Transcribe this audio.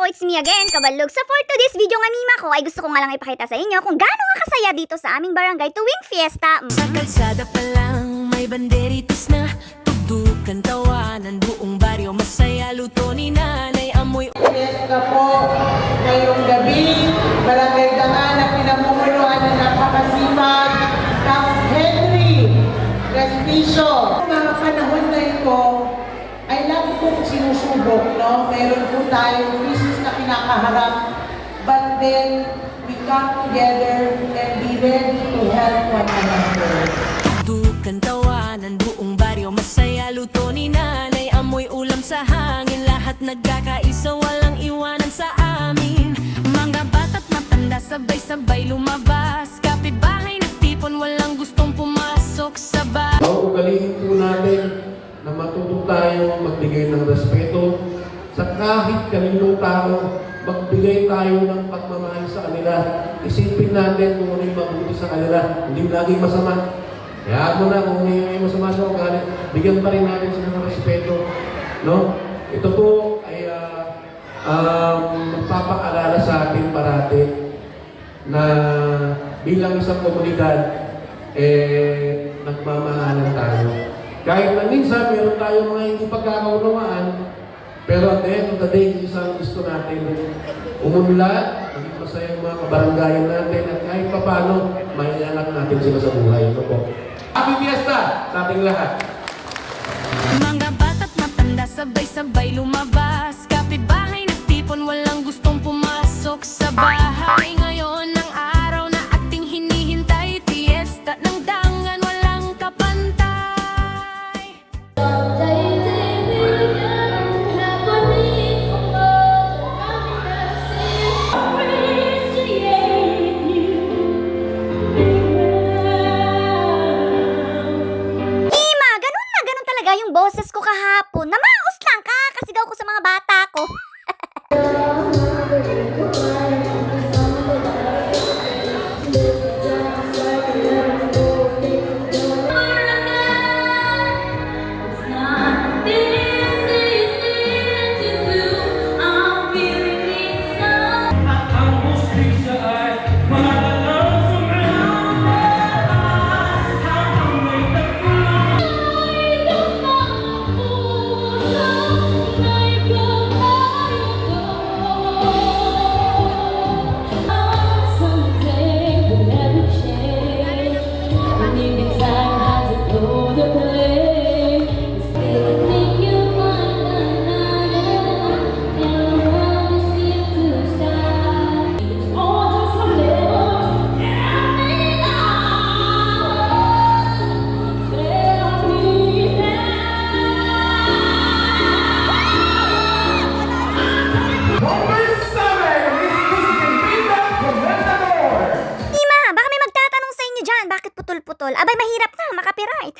po, it's me again, Kabalog. So for today's video nga mima ko ay gusto ko nga lang ipakita sa inyo kung gaano nga kasaya dito sa aming barangay tuwing fiesta. Sa kalsada pa lang may banderitas na tugtugan, tawanan, buong baryo masaya, luto ni nanay, amoy Fiesta po ngayong gabi, Barangay Dangan na pinamumunuan ng napakasipag Kap Henry Prestigio. Mga panahon na ito ay lagi pong sinusubok, no? Meron po tayong crisis na kinakaharap, but then we come together and be ready to help one another. tugtugan, tawanan, buong baryo masaya, luto ni nanay, amoy ulam sa hangin, lahat nagkakaisa, walang iwanan sa amin. Mga bata't matanda sabay-sabay lumabas, kapitbahay nagtipon, walang gustong pumasok sa bahay. Ugaliin po natin na matuto tayo magbigay ng respeto sa kahit kaninong tao, magbigay tayo ng pagmamahal sa kanila. Isipin natin kung ano yung mabuti sa kanila, hindi laging masama. Kaya mo na kung may masama sa ugali, bigyan pa rin natin sila ng respeto. No? Ito po ay magpapaalala sa atin parati na bilang isang komunidad, nagmamahalan tayo. Kahit na minsan, meron tayo mga hindi pagkakaunawaan, pero at the end of the day, isang gusto natin umunlad, maging masaya yung mga kabaranggayan natin, at kahit pa paano, may anak natin sila sa buhay. Ito po. Happy Fiesta sa ating lahat! Mga bata't matanda sabay-sabay lumabas, kapitbahay nagtipon, walang gustong pumasok sa bahay. Ngayon ang araw na ating hinihintay, fiesta ng Dangan, walang kapantay. Ima, ganun na ganun talaga yung boses ko kahapon. Namaos lang, kakasigaw ko sa mga bata ko. Ima, baka may magtatanong sa inyo dyan, bakit putol-putol? Abay, mahirap na, makapiright.